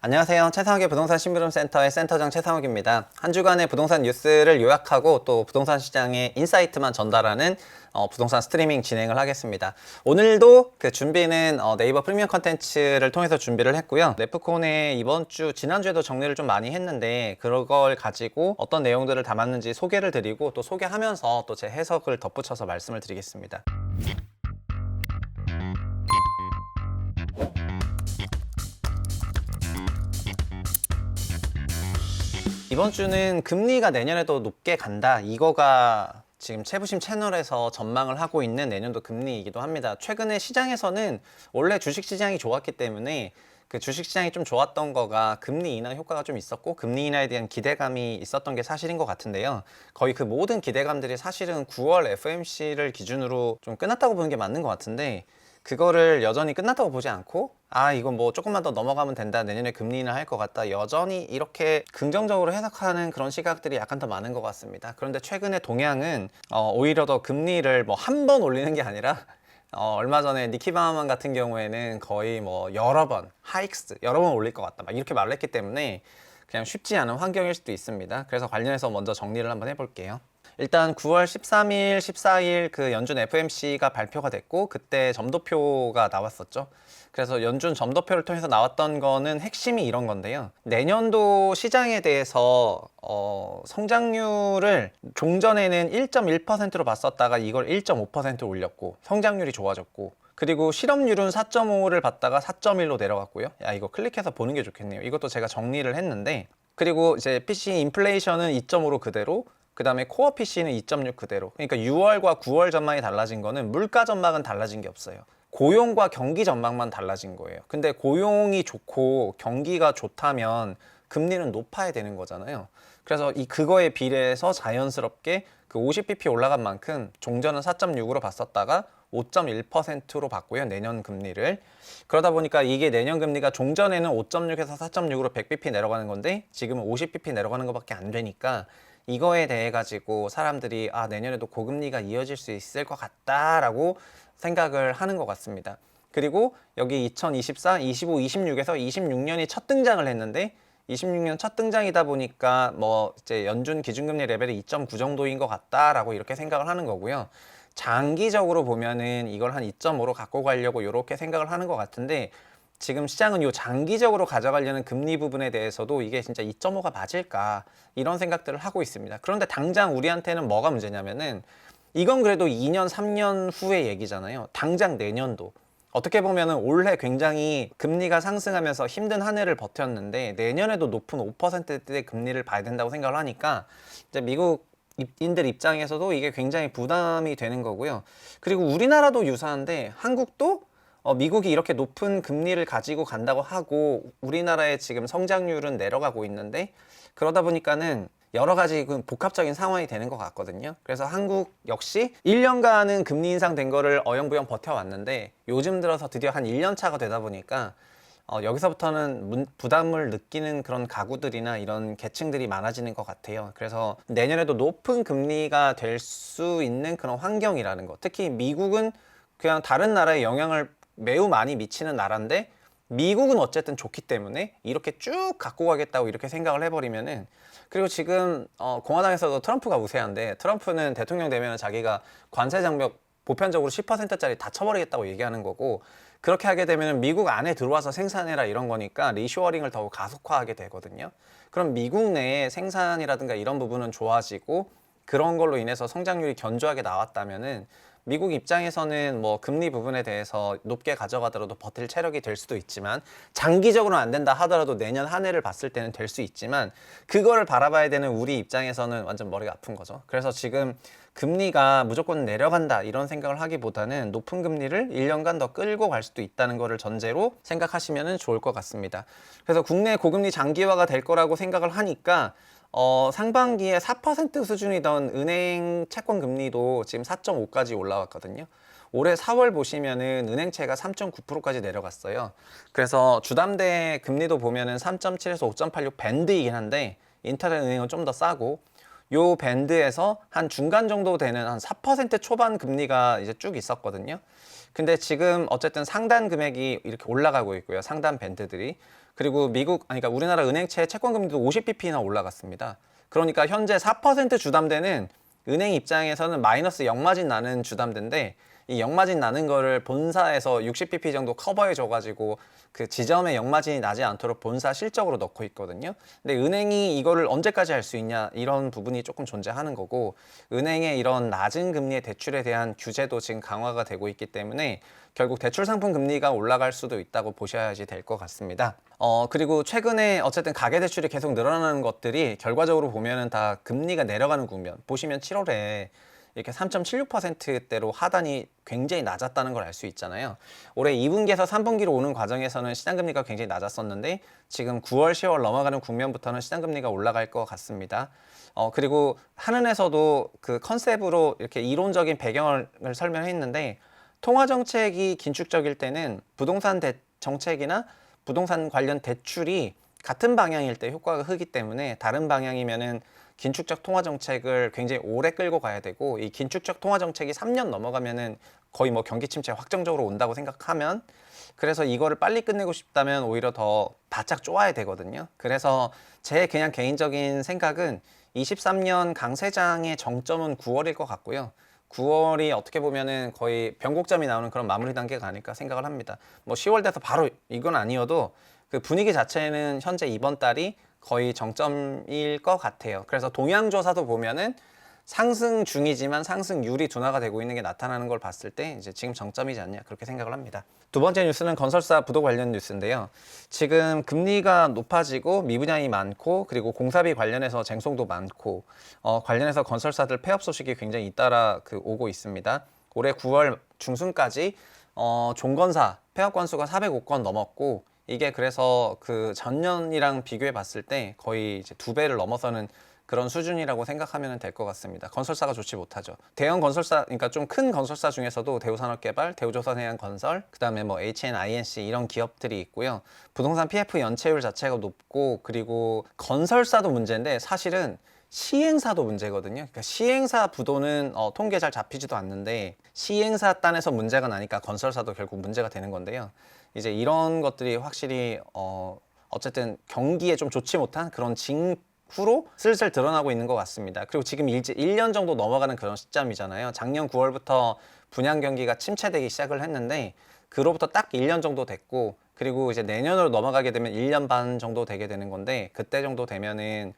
안녕하세요. 최상욱의 부동산 심부름센터의 센터장 최상욱입니다. 한 주간의 부동산 뉴스를 요약하고 또 부동산 시장의 인사이트만 전달하는 부동산 스트리밍 진행을 하겠습니다. 오늘도 그 준비는 네이버 프리미엄 컨텐츠를 통해서 준비를 했고요. 네프콘에 이번 주, 지난주에도 정리를 좀 많이 했는데 그걸 가지고 어떤 내용들을 담았는지 소개를 드리고 또 소개하면서 또 제 해석을 덧붙여서 말씀을 드리겠습니다. 이번 주는 금리가 내년에도 높게 간다. 이거가 지금 채부심 채널에서 전망을 하고 있는 내년도 금리이기도 합니다. 최근에 시장에서는 원래 주식 시장이 좋았기 때문에 그 주식 시장이 좀 좋았던 거가 금리 인하 효과가 좀 있었고 금리 인하에 대한 기대감이 있었던 게 사실인 것 같은데요. 거의 그 모든 기대감들이 사실은 9월 FOMC를 기준으로 좀 끝났다고 보는 게 맞는 것 같은데 그거를 여전히 끝났다고 보지 않고 이건 뭐 조금만 더 넘어가면 된다, 내년에 금리 인하 할 것 같다, 여전히 이렇게 긍정적으로 해석하는 그런 시각들이 약간 더 많은 것 같습니다. 그런데 최근에 동향은 오히려 더 금리를 뭐 한 번 올리는 게 아니라 얼마 전에 니키 바하만 같은 경우에는 거의 뭐 여러 번 하이크스 여러 번 올릴 것 같다 막 이렇게 말을 했기 때문에 그냥 쉽지 않은 환경일 수도 있습니다. 그래서 관련해서 먼저 정리를 한번 해볼게요. 일단 9월 13일, 14일 그 연준 FOMC가 발표가 됐고 그때 점도표가 나왔었죠. 그래서 연준 점도표를 통해서 나왔던 거는 핵심이 이런 건데요. 내년도 시장에 대해서 성장률을 종전에는 1.1%로 봤었다가 이걸 1.5% 올렸고 성장률이 좋아졌고 그리고 실업률은 4.5를 봤다가 4.1로 내려갔고요. 이거 클릭해서 보는 게 좋겠네요. 이것도 제가 정리를 했는데 그리고 이제 PC 인플레이션은 2.5로 그대로 그 다음에 코어 PC는 2.6 그대로. 그러니까 6월과 9월 전망이 달라진 거는 물가 전망은 달라진 게 없어요. 고용과 경기 전망만 달라진 거예요. 근데 고용이 좋고 경기가 좋다면 금리는 높아야 되는 거잖아요. 그래서 그거에 비례해서 자연스럽게 그 50bp 올라간 만큼 종전은 4.6으로 봤었다가 5.1%로 봤고요. 내년 금리를. 그러다 보니까 이게 내년 금리가 종전에는 5.6에서 4.6으로 100bp 내려가는 건데 지금은 50bp 내려가는 것밖에 안 되니까 이거에 대해 가지고 사람들이 내년에도 고금리가 이어질 수 있을 것 같다라고 생각을 하는 것 같습니다. 그리고 여기 2024, 25, 26에서 26년이 첫 등장을 했는데 26년 첫 등장이다 보니까 뭐 이제 연준 기준금리 레벨이 2.9 정도인 것 같다라고 이렇게 생각을 하는 거고요. 장기적으로 보면은 이걸 한 2.5로 갖고 가려고 이렇게 생각을 하는 것 같은데 지금 시장은 요 장기적으로 가져가려는 금리 부분에 대해서도 이게 진짜 2.5가 맞을까 이런 생각들을 하고 있습니다. 그런데 당장 우리한테는 뭐가 문제냐면은 이건 그래도 2년, 3년 후의 얘기잖아요. 당장 내년도. 어떻게 보면은 올해 굉장히 금리가 상승하면서 힘든 한 해를 버텼는데 내년에도 높은 5%대 금리를 봐야 된다고 생각을 하니까 이제 미국 인들 입장에서도 이게 굉장히 부담이 되는 거고요. 그리고 우리나라도 유사한데 한국도 미국이 이렇게 높은 금리를 가지고 간다고 하고 우리나라의 지금 성장률은 내려가고 있는데 그러다 보니까는 여러 가지 복합적인 상황이 되는 것 같거든요. 그래서 한국 역시 1년간은 금리 인상된 거를 어영부영 버텨왔는데 요즘 들어서 드디어 한 1년 차가 되다 보니까 여기서부터는 부담을 느끼는 그런 가구들이나 이런 계층들이 많아지는 것 같아요. 그래서 내년에도 높은 금리가 될 수 있는 그런 환경이라는 거. 특히 미국은 그냥 다른 나라에 영향을 매우 많이 미치는 나라인데 미국은 어쨌든 좋기 때문에 이렇게 쭉 갖고 가겠다고 이렇게 생각을 해버리면은 그리고 지금 공화당에서도 트럼프가 우세한데 트럼프는 대통령 되면 자기가 관세 장벽 보편적으로 10%짜리 다 쳐버리겠다고 얘기하는 거고 그렇게 하게 되면 미국 안에 들어와서 생산해라 이런 거니까 리쇼어링을 더욱 가속화하게 되거든요. 그럼 미국 내에 생산이라든가 이런 부분은 좋아지고 그런 걸로 인해서 성장률이 견조하게 나왔다면은 미국 입장에서는 뭐 금리 부분에 대해서 높게 가져가더라도 버틸 체력이 될 수도 있지만 장기적으로는 안 된다 하더라도 내년 한 해를 봤을 때는 될 수 있지만 그거를 바라봐야 되는 우리 입장에서는 완전 머리가 아픈 거죠. 그래서 지금 금리가 무조건 내려간다 이런 생각을 하기보다는 높은 금리를 1년간 더 끌고 갈 수도 있다는 거를 전제로 생각하시면 좋을 것 같습니다. 그래서 국내 고금리 장기화가 될 거라고 생각을 하니까 상반기에 4% 수준이던 은행 채권 금리도 지금 4.5까지 올라왔거든요. 올해 4월 보시면은 은행채가 3.9%까지 내려갔어요. 그래서 주담대 금리도 보면은 3.7에서 5.86 밴드이긴 한데 인터넷 은행은 좀 더 싸고 요 밴드에서 한 중간 정도 되는 한 4% 초반 금리가 이제 쭉 있었거든요. 근데 지금 어쨌든 상단 금액이 이렇게 올라가고 있고요. 상단 밴드들이. 그리고 그러니까 우리나라 은행채 채권 금리도 50bp나 올라갔습니다. 그러니까 현재 4% 주담대는 은행 입장에서는 마이너스 역마진 나는 주담대인데, 이 역마진 나는 거를 본사에서 60bp 정도 커버해 줘가지고 그 지점에 역마진이 나지 않도록 본사 실적으로 넣고 있거든요. 근데 은행이 이거를 언제까지 할 수 있냐, 이런 부분이 조금 존재하는 거고, 은행의 이런 낮은 금리의 대출에 대한 규제도 지금 강화가 되고 있기 때문에 결국 대출 상품 금리가 올라갈 수도 있다고 보셔야지 될 것 같습니다. 그리고 최근에 어쨌든 가계대출이 계속 늘어나는 것들이 결과적으로 보면은 다 금리가 내려가는 국면. 보시면 7월에 이렇게 3.76%대로 하단이 굉장히 낮았다는 걸 알 수 있잖아요. 올해 2분기에서 3분기로 오는 과정에서는 시장금리가 굉장히 낮았었는데, 지금 9월, 10월 넘어가는 국면부터는 시장금리가 올라갈 것 같습니다. 그리고 한은에서도 그 컨셉으로 이렇게 이론적인 배경을 설명했는데, 통화정책이 긴축적일 때는 부동산 정책이나 부동산 관련 대출이 같은 방향일 때 효과가 크기 때문에, 다른 방향이면은 긴축적 통화 정책을 굉장히 오래 끌고 가야 되고, 이 긴축적 통화 정책이 3년 넘어가면은 거의 뭐 경기 침체 확정적으로 온다고 생각하면, 그래서 이거를 빨리 끝내고 싶다면 오히려 더 바짝 쪼아야 되거든요. 그래서 제 그냥 개인적인 생각은 23년 강세장의 정점은 9월일 것 같고요. 9월이 어떻게 보면은 거의 변곡점이 나오는 그런 마무리 단계가 아닐까 생각을 합니다. 뭐 10월 돼서 바로 이건 아니어도 그 분위기 자체는 현재 이번 달이 거의 정점일 것 같아요. 그래서 동향조사도 보면은 상승 중이지만 상승률이 둔화가 되고 있는 게 나타나는 걸 봤을 때 이제 지금 정점이지 않냐, 그렇게 생각을 합니다. 두 번째 뉴스는 건설사 부도 관련 뉴스인데요. 지금 금리가 높아지고 미분양이 많고, 그리고 공사비 관련해서 쟁송도 많고, 관련해서 건설사들 폐업 소식이 굉장히 잇따라 오고 있습니다. 올해 9월 중순까지 종건사 폐업 건수가 405건 넘었고, 이게 그래서 그 전년이랑 비교해 봤을 때 거의 이제 2배를 넘어서는 그런 수준이라고 생각하면 될 것 같습니다. 건설사가 좋지 못하죠. 대형 건설사, 그러니까 좀 큰 건설사 중에서도 대우산업개발, 대우조선해양건설, 그다음에 뭐 HNINC 이런 기업들이 있고요. 부동산 PF 연체율 자체가 높고, 그리고 건설사도 문제인데 사실은 시행사도 문제거든요. 그러니까 시행사 부도는 통계 잘 잡히지도 않는데, 시행사 단에서 문제가 나니까 건설사도 결국 문제가 되는 건데요. 이제 이런 것들이 확실히 어쨌든 경기에 좀 좋지 못한 그런 후로 슬슬 드러나고 있는 것 같습니다. 그리고 지금 이제 1년 정도 넘어가는 그런 시점이잖아요. 작년 9월부터 분양 경기가 침체되기 시작을 했는데, 그로부터 딱 1년 정도 됐고, 그리고 이제 내년으로 넘어가게 되면 1년 반 정도 되게 되는 건데, 그때 정도 되면은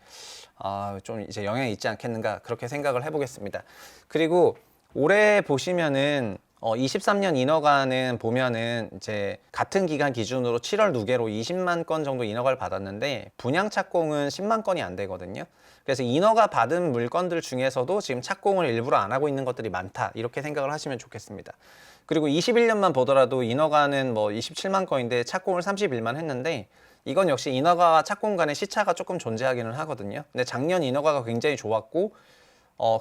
좀 이제 영향이 있지 않겠는가, 그렇게 생각을 해보겠습니다. 그리고 올해 보시면은 23년 인허가는 보면은 이제 같은 기간 기준으로 7월 누계로 20만 건 정도 인허가를 받았는데, 분양 착공은 10만 건이 안 되거든요. 그래서 인허가 받은 물건들 중에서도 지금 착공을 일부러 안 하고 있는 것들이 많다, 이렇게 생각을 하시면 좋겠습니다. 그리고 21년만 보더라도 인허가는 뭐 27만 건인데 착공을 31만 했는데, 이건 역시 인허가와 착공 간의 시차가 조금 존재하기는 하거든요. 근데 작년 인허가가 굉장히 좋았고,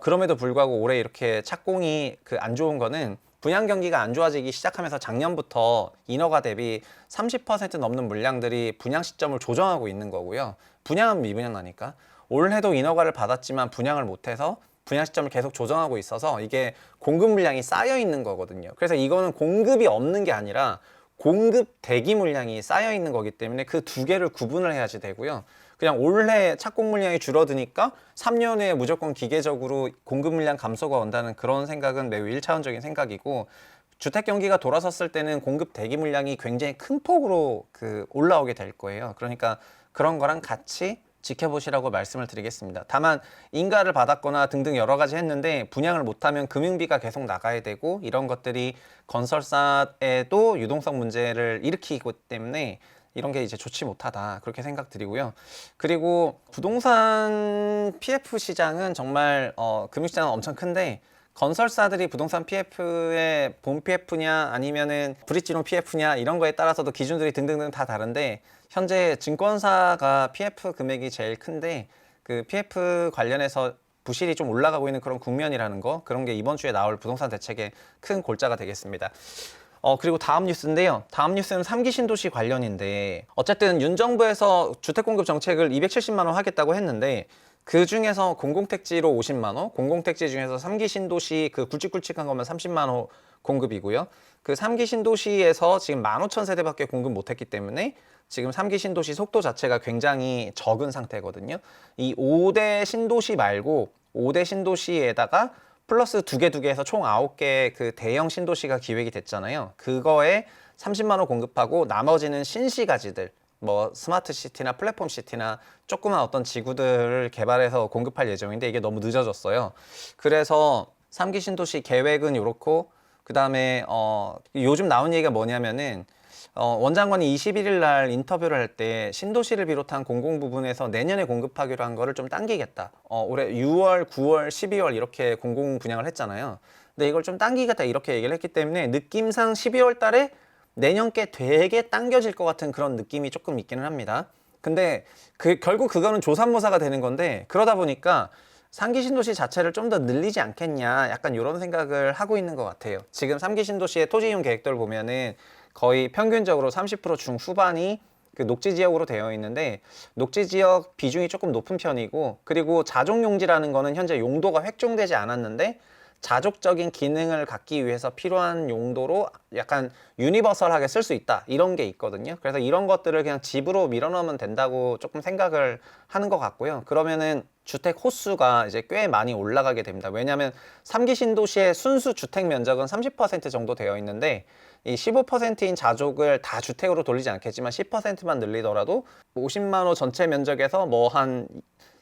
그럼에도 불구하고 올해 이렇게 착공이 안 좋은 거는 분양 경기가 안 좋아지기 시작하면서 작년부터 인허가 대비 30% 넘는 물량들이 분양 시점을 조정하고 있는 거고요. 분양은 미분양 나니까. 올해도 인허가를 받았지만 분양을 못해서 분양 시점을 계속 조정하고 있어서 이게 공급 물량이 쌓여 있는 거거든요. 그래서 이거는 공급이 없는 게 아니라 공급 대기 물량이 쌓여 있는 거기 때문에 그 두 개를 구분을 해야지 되고요. 그냥 올해 착공 물량이 줄어드니까 3년 후에 무조건 기계적으로 공급 물량 감소가 온다는 그런 생각은 매우 1차원적인 생각이고, 주택 경기가 돌아섰을 때는 공급 대기 물량이 굉장히 큰 폭으로 올라오게 될 거예요. 그러니까 그런 거랑 같이 지켜보시라고 말씀을 드리겠습니다. 다만 인가를 받았거나 등등 여러 가지 했는데 분양을 못하면 금융비가 계속 나가야 되고, 이런 것들이 건설사에도 유동성 문제를 일으키기 때문에 이런 게 이제 좋지 못하다, 그렇게 생각드리고요. 그리고 부동산 PF 시장은 정말 금융시장은 엄청 큰데, 건설사들이 부동산 PF의 본 PF냐 아니면은 브릿지론 PF냐 이런 거에 따라서도 기준들이 등등등 다 다른데, 현재 증권사가 PF 금액이 제일 큰데, 그 PF 관련해서 부실이 좀 올라가고 있는 그런 국면이라는 거, 그런 게 이번 주에 나올 부동산 대책의 큰 골자가 되겠습니다. 그리고 다음 뉴스인데요. 다음 뉴스는 3기 신도시 관련인데, 어쨌든 윤 정부에서 주택 공급 정책을 270만 원 하겠다고 했는데, 그 중에서 공공택지로 50만 호, 공공택지 중에서 3기 신도시 그 굵직굵직한 거면 30만 호 공급이고요. 그 3기 신도시에서 지금 15,000세대밖에 공급 못했기 때문에 지금 3기 신도시 속도 자체가 굉장히 적은 상태거든요. 이 5대 신도시 말고 5대 신도시에다가 플러스 두 개 해서 총 9개 그 대형 신도시가 기획이 됐잖아요. 그거에 30만 호 공급하고 나머지는 신시가지들 뭐 스마트 시티나 플랫폼 시티나 조그만 어떤 지구들을 개발해서 공급할 예정인데 이게 너무 늦어졌어요. 그래서 3기 신도시 계획은 이렇고 그다음에 요즘 나온 얘기가 뭐냐면은 원장관이 21일 날 인터뷰를 할 때 신도시를 비롯한 공공 부분에서 내년에 공급하기로 한 거를 좀 당기겠다. 올해 6월, 9월, 12월 이렇게 공공 분양을 했잖아요. 근데 이걸 좀 당기겠다 이렇게 얘기를 했기 때문에 느낌상 12월 달에 내년께 되게 당겨질 것 같은 그런 느낌이 조금 있기는 합니다. 근데 결국 그거는 조삼모사가 되는 건데 그러다 보니까 상기 신도시 자체를 좀 더 늘리지 않겠냐 약간 이런 생각을 하고 있는 것 같아요. 지금 3기 신도시의 토지 이용 계획들 보면은 거의 평균적으로 30% 중후반이 그 녹지 지역으로 되어 있는데 녹지 지역 비중이 조금 높은 편이고 그리고 자족용지라는 거는 현재 용도가 획정되지 않았는데 자족적인 기능을 갖기 위해서 필요한 용도로 약간 유니버설하게 쓸 수 있다 이런 게 있거든요. 그래서 이런 것들을 그냥 집으로 밀어넣으면 된다고 조금 생각을 하는 것 같고요. 그러면은 주택 호수가 이제 꽤 많이 올라가게 됩니다. 왜냐하면 3기 신도시의 순수 주택 면적은 30% 정도 되어 있는데 이 15%인 자족을 다 주택으로 돌리지 않겠지만 10%만 늘리더라도 50만 호 전체 면적에서 뭐 한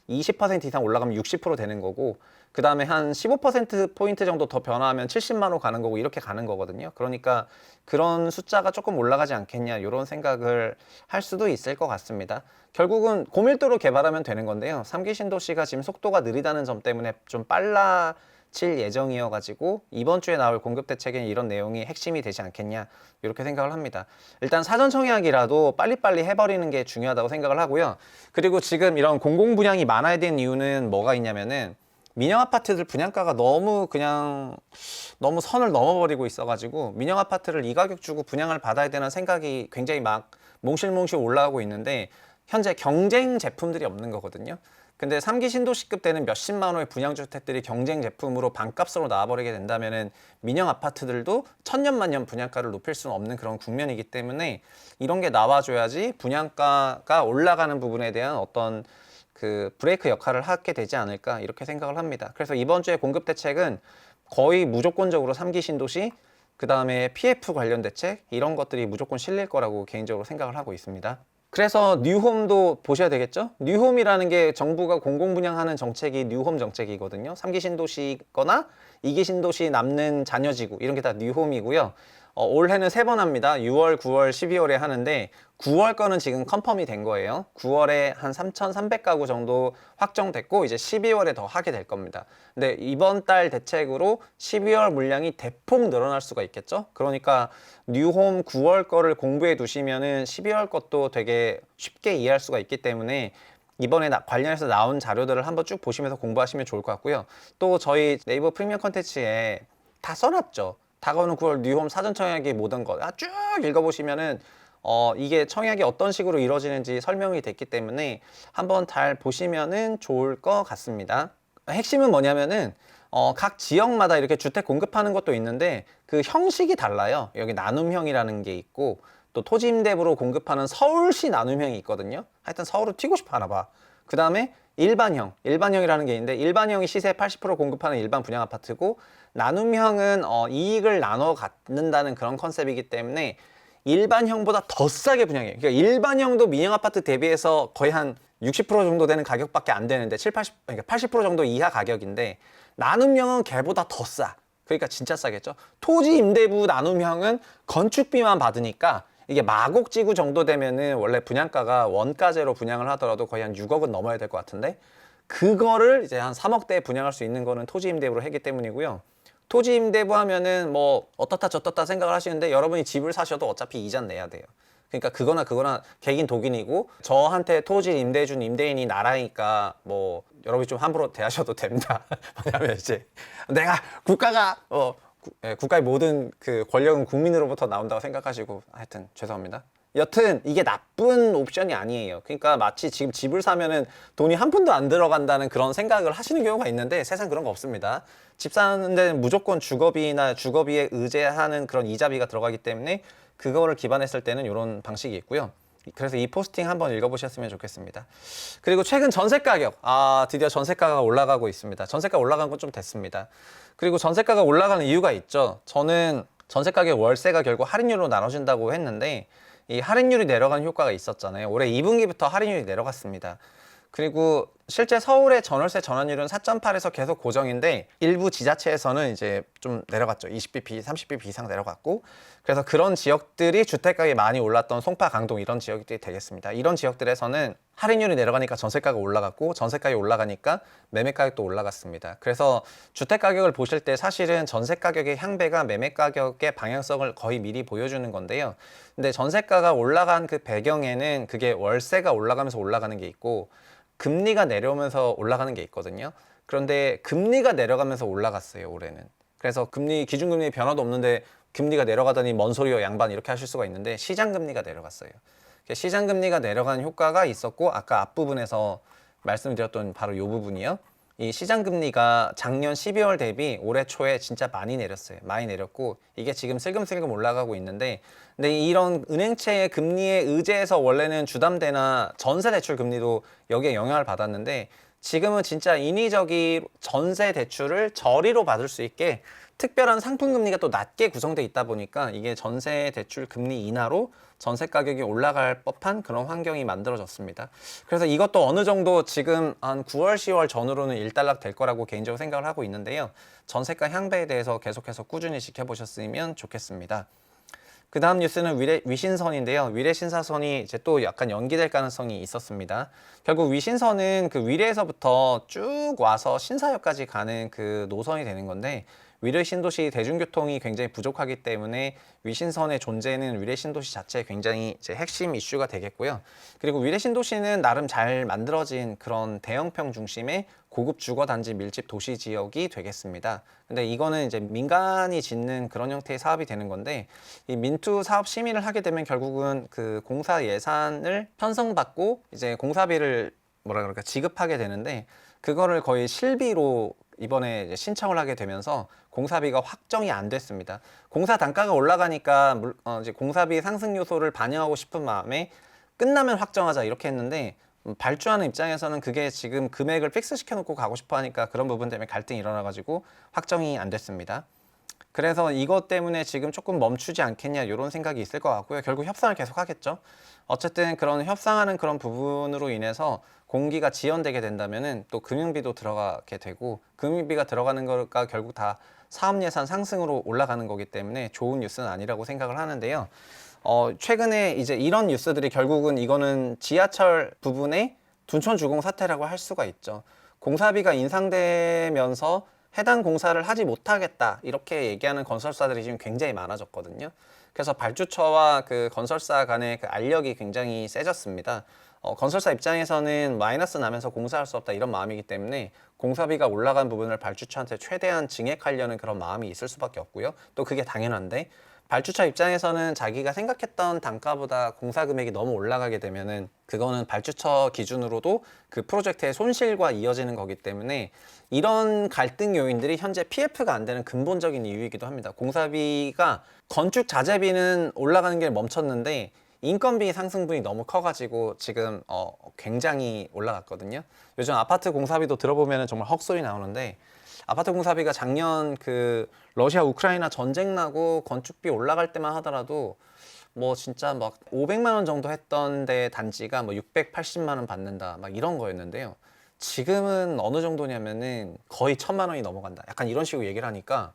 20% 이상 올라가면 60% 되는 거고 그 다음에 한 15%포인트 정도 더 변화하면 70만 호 가는 거고 이렇게 가는 거거든요. 그러니까 그런 숫자가 조금 올라가지 않겠냐 이런 생각을 할 수도 있을 것 같습니다. 결국은 고밀도로 개발하면 되는 건데요. 3기 신도시가 지금 속도가 느리다는 점 때문에 좀 빨라질 예정이어가지고 이번 주에 나올 공급 대책에 이런 내용이 핵심이 되지 않겠냐 이렇게 생각을 합니다. 일단 사전 청약이라도 빨리빨리 해버리는 게 중요하다고 생각을 하고요. 그리고 지금 이런 공공 분양이 많아야 되는 이유는 뭐가 있냐면은 민영 아파트들 분양가가 너무 선을 넘어버리고 있어가지고 민영 아파트를 이 가격 주고 분양을 받아야 되는 생각이 굉장히 막 몽실몽실 올라오고 있는데 현재 경쟁 제품들이 없는 거거든요. 근데 3기 신도시급 되는 몇십만 호의 분양주택들이 경쟁 제품으로 반값으로 나와버리게 된다면은 민영 아파트들도 천년만년 분양가를 높일 수는 없는 그런 국면이기 때문에 이런 게 나와줘야지 분양가가 올라가는 부분에 대한 어떤 그 브레이크 역할을 하게 되지 않을까 이렇게 생각을 합니다. 그래서 이번 주에 공급 대책은 거의 무조건적으로 3기 신도시 그 다음에 PF 관련 대책 이런 것들이 무조건 실릴 거라고 개인적으로 생각을 하고 있습니다. 그래서 뉴홈도 보셔야 되겠죠? 뉴홈이라는 게 정부가 공공분양하는 정책이 뉴홈 정책이거든요. 3기 신도시거나 2기 신도시 남는 자녀지구 이런 게 다 뉴홈이고요. 올해는 3번 합니다. 6월, 9월, 12월에 하는데 9월 거는 지금 컨펌이 된 거예요. 9월에 한 3,300가구 정도 확정됐고 이제 12월에 더 하게 될 겁니다. 근데 이번 달 대책으로 12월 물량이 대폭 늘어날 수가 있겠죠. 그러니까 뉴홈 9월 거를 공부해 두시면은 12월 것도 되게 쉽게 이해할 수가 있기 때문에 이번에 관련해서 나온 자료들을 한번 쭉 보시면서 공부하시면 좋을 것 같고요. 또 저희 네이버 프리미엄 컨텐츠에 다 써놨죠. 다가오는 9월 뉴홈 사전 청약이 모든 것 쭉 읽어보시면은 이게 청약이 어떤 식으로 이루어지는지 설명이 됐기 때문에 한번 잘 보시면은 좋을 것 같습니다. 핵심은 뭐냐면은 각 지역마다 이렇게 주택 공급하는 것도 있는데 그 형식이 달라요. 여기 나눔형이라는 게 있고 또 토지임대부로 공급하는 서울시 나눔형이 있거든요. 하여튼 서울을 튀고 싶어 하나 봐. 그 다음에 일반형이라는 게 있는데 일반형이 시세 80% 공급하는 일반 분양 아파트고 나눔형은 이익을 나눠 갖는다는 그런 컨셉이기 때문에 일반형보다 더 싸게 분양해요. 그러니까 일반형도 민영 아파트 대비해서 거의 한 60% 정도 되는 가격밖에 안 되는데 80% 정도 이하 가격인데 나눔형은 걔보다 더 싸. 그러니까 진짜 싸겠죠. 토지 임대부 나눔형은 건축비만 받으니까 이게 마곡지구 정도 되면은 원래 분양가가 원가제로 분양을 하더라도 거의 한 6억은 넘어야 될 것 같은데 그거를 이제 한 3억대에 분양할 수 있는 거는 토지 임대부로 했기 때문이고요. 토지 임대부 하면은 뭐 어떻다 저떻다 생각을 하시는데 여러분이 집을 사셔도 어차피 이자 내야 돼요. 그러니까 그거나 개긴 독인이고 저한테 토지 임대해준 임대인이 나라니까 뭐 여러분이 좀 함부로 대하셔도 됩니다. 왜냐면 이제 내가 국가가 국가의 모든 그 권력은 국민으로부터 나온다고 생각하시고 하여튼 죄송합니다. 여튼 이게 나쁜 옵션이 아니에요. 그러니까 마치 지금 집을 사면은 돈이 한 푼도 안 들어간다는 그런 생각을 하시는 경우가 있는데 세상 그런 거 없습니다. 집 사는 데는 무조건 주거비나 주거비에 의제하는 그런 이자비가 들어가기 때문에 그거를 기반했을 때는 이런 방식이 있고요. 그래서 이 포스팅 한번 읽어보셨으면 좋겠습니다. 그리고 최근 전세 가격, 드디어 전세가가 올라가고 있습니다. 전세가 올라간 건 좀 됐습니다. 그리고 전세가가 올라가는 이유가 있죠. 저는 전세 가격 월세가 결국 할인율로 나눠진다고 했는데 이 할인율이 내려가는 효과가 있었잖아요. 올해 2분기부터 할인율이 내려갔습니다. 그리고 실제 서울의 전월세 전환율은 4.8에서 계속 고정인데 일부 지자체에서는 이제 좀 내려갔죠. 20bp, 30bp 이상 내려갔고 그래서 그런 지역들이 주택가격이 많이 올랐던 송파, 강동 이런 지역들이 되겠습니다. 이런 지역들에서는 할인율이 내려가니까 전세가가 올라갔고 전세가격이 올라가니까 매매가격도 올라갔습니다. 그래서 주택가격을 보실 때 사실은 전세가격의 향배가 매매가격의 방향성을 거의 미리 보여주는 건데요. 근데 전세가가 올라간 그 배경에는 그게 월세가 올라가면서 올라가는 게 있고 금리가 내려오면서 올라가는 게 있거든요. 그런데 금리가 내려가면서 올라갔어요, 올해는. 그래서 기준금리 변화도 없는데 금리가 내려가더니 뭔 소리요, 양반 이렇게 하실 수가 있는데 시장금리가 내려갔어요. 시장금리가 내려가는 효과가 있었고 아까 앞부분에서 말씀드렸던 바로 이 부분이요. 이 시장금리가 작년 12월 대비 올해 초에 진짜 많이 내렸어요. 많이 내렸고 이게 지금 슬금슬금 올라가고 있는데 근데 이런 은행채의 금리에 의제해서 원래는 주담대나 전세대출 금리도 여기에 영향을 받았는데 지금은 진짜 인위적인 전세대출을 저리로 받을 수 있게 특별한 상품금리가 또 낮게 구성되어 있다 보니까 이게 전세대출 금리 인하로 전세 가격이 올라갈 법한 그런 환경이 만들어졌습니다. 그래서 이것도 어느 정도 지금 한 9월, 10월 전후로는 일단락 될 거라고 개인적으로 생각을 하고 있는데요. 전세가 향배에 대해서 계속해서 꾸준히 지켜보셨으면 좋겠습니다. 그 다음 뉴스는 위신선인데요. 위례신사선이 이제 또 약간 연기될 가능성이 있었습니다. 결국 위신선은 그 위례에서부터 쭉 와서 신사역까지 가는 그 노선이 되는 건데 위례 신도시 대중교통이 굉장히 부족하기 때문에 위신선의 존재는 위례 신도시 자체에 굉장히 이제 핵심 이슈가 되겠고요. 그리고 위례 신도시는 나름 잘 만들어진 그런 대형평 중심의 고급 주거단지 밀집 도시 지역이 되겠습니다. 근데 이거는 이제 민간이 짓는 그런 형태의 사업이 되는 건데 이 민투 사업 심의를 하게 되면 결국은 그 공사 예산을 편성받고 이제 공사비를 지급하게 되는데 그거를 거의 실비로 이번에 이제 신청을 하게 되면서 공사비가 확정이 안 됐습니다. 공사 단가가 올라가니까 이제 공사비 상승 요소를 반영하고 싶은 마음에 끝나면 확정하자 이렇게 했는데 발주하는 입장에서는 그게 지금 금액을 픽스 시켜놓고 가고 싶어 하니까 그런 부분 때문에 갈등이 일어나가지고 확정이 안 됐습니다. 그래서 이것 때문에 지금 조금 멈추지 않겠냐 이런 생각이 있을 것 같고요. 결국 협상을 계속 하겠죠. 어쨌든 그런 협상하는 그런 부분으로 인해서 공기가 지연되게 된다면은 또 금융비도 들어가게 되고 금융비가 들어가는 거가 결국 다 사업 예산 상승으로 올라가는 거기 때문에 좋은 뉴스는 아니라고 생각을 하는데요. 최근에 이제 이런 뉴스들이 결국은 이거는 지하철 부분의 둔촌주공 사태라고 할 수가 있죠. 공사비가 인상되면서 해당 공사를 하지 못하겠다 이렇게 얘기하는 건설사들이 지금 굉장히 많아졌거든요. 그래서 발주처와 그 건설사 간의 그 알력이 굉장히 세졌습니다. 건설사 입장에서는 마이너스 나면서 공사할 수 없다 이런 마음이기 때문에 공사비가 올라간 부분을 발주처한테 최대한 증액하려는 그런 마음이 있을 수밖에 없고요. 또 그게 당연한데 발주처 입장에서는 자기가 생각했던 단가보다 공사 금액이 너무 올라가게 되면은 그거는 발주처 기준으로도 그 프로젝트의 손실과 이어지는 거기 때문에 이런 갈등 요인들이 현재 PF가 안 되는 근본적인 이유이기도 합니다. 공사비가 건축 자재비는 올라가는 게 멈췄는데 인건비 상승분이 너무 커가지고 지금 굉장히 올라갔거든요. 요즘 아파트 공사비도 들어보면 정말 헉소리 나오는데 아파트 공사비가 작년 그 러시아 우크라이나 전쟁 나고 건축비 올라갈 때만 하더라도 뭐 진짜 막 500만 원 정도 했던 데 단지가 뭐 680만 원 받는다 막 이런 거였는데요. 지금은 어느 정도냐면은 거의 1000만 원이 넘어간다. 약간 이런 식으로 얘기를 하니까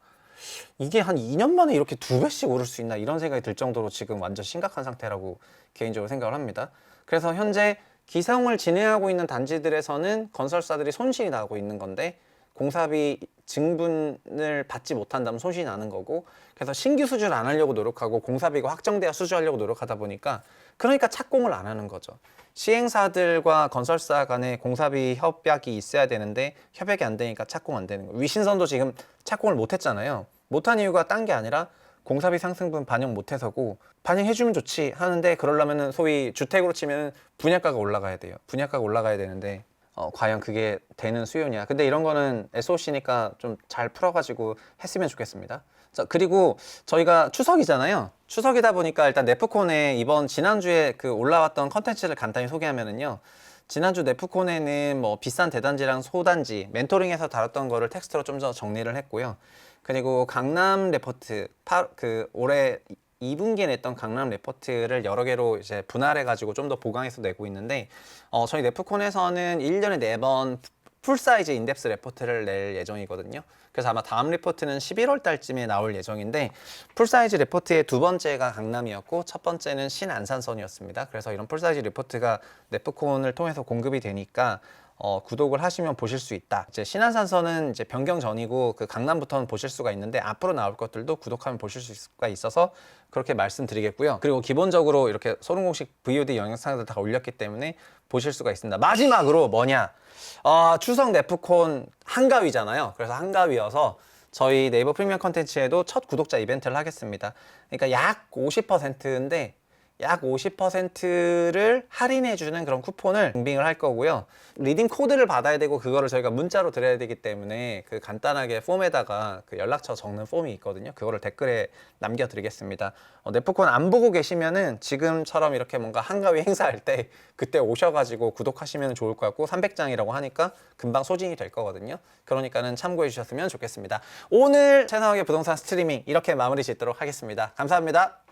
이게 한 2년 만에 이렇게 2배씩 오를 수 있나 이런 생각이 들 정도로 지금 완전 심각한 상태라고 개인적으로 생각을 합니다. 그래서 현재 기성을 진행하고 있는 단지들에서는 건설사들이 손실이 나고 있는 건데 공사비 증분을 받지 못한다면 손실이 나는 거고 그래서 신규 수주를 안 하려고 노력하고 공사비가 확정돼야 수주하려고 노력하다 보니까 그러니까 착공을 안 하는 거죠. 시행사들과 건설사 간에 공사비 협약이 있어야 되는데 협약이 안 되니까 착공 안 되는 거예요. 위신선도 지금 착공을 못 했잖아요. 못한 이유가 딴 게 아니라 공사비 상승분 반영 못해서고, 반영해주면 좋지 하는데, 그러려면은 소위 주택으로 치면 분양가가 올라가야 돼요. 분양가가 올라가야 되는데 과연 그게 되는 수요냐. 근데 이런 거는 SOC니까 좀 잘 풀어가지고 했으면 좋겠습니다. 자, 그리고 저희가 추석이잖아요. 추석이다 보니까 일단 네프콘에 이번 지난주에 그 올라왔던 컨텐츠를 간단히 소개하면은요. 지난주 네프콘에는 뭐 비싼 대단지랑 소단지, 멘토링에서 다뤘던 거를 텍스트로 좀 더 정리를 했고요. 그리고 강남 레포트, 올해 2분기에 냈던 강남 레포트를 여러 개로 이제 분할해가지고 좀 더 보강해서 내고 있는데, 저희 네프콘에서는 1년에 4번 풀사이즈 인덱스 레포트를 낼 예정이거든요. 그래서 아마 다음 레포트는 11월 달쯤에 나올 예정인데, 풀사이즈 레포트의 두 번째가 강남이었고 첫 번째는 신안산선이었습니다. 그래서 이런 풀사이즈 레포트가 네프콘을 통해서 공급이 되니까 구독을 하시면 보실 수 있다. 이제 신안산선은 이제 변경 전이고 그 강남부터는 보실 수가 있는데, 앞으로 나올 것들도 구독하면 보실 수가 있어서 그렇게 말씀드리겠고요. 그리고 기본적으로 이렇게 소름 공식 VOD 영상들 다 올렸기 때문에 보실 수가 있습니다. 마지막으로 뭐냐? 추석 네프콘 한가위잖아요. 그래서 한가위여서 저희 네이버 프리미엄 컨텐츠에도 첫 구독자 이벤트를 하겠습니다. 그러니까 약 50%인데 약 50%를 할인해주는 그런 쿠폰을 빙빙을 할 거고요. 리딩 코드를 받아야 되고 그거를 저희가 문자로 드려야 되기 때문에 그 간단하게 폼에다가 그 연락처 적는 폼이 있거든요. 그거를 댓글에 남겨드리겠습니다. 네프콘 안 보고 계시면은 지금처럼 이렇게 뭔가 한가위 행사할 때 그때 오셔가지고 구독하시면 좋을 것 같고, 300장이라고 하니까 금방 소진이 될 거거든요. 그러니까는 참고해 주셨으면 좋겠습니다. 오늘 최상학의 부동산 스트리밍 이렇게 마무리 짓도록 하겠습니다. 감사합니다.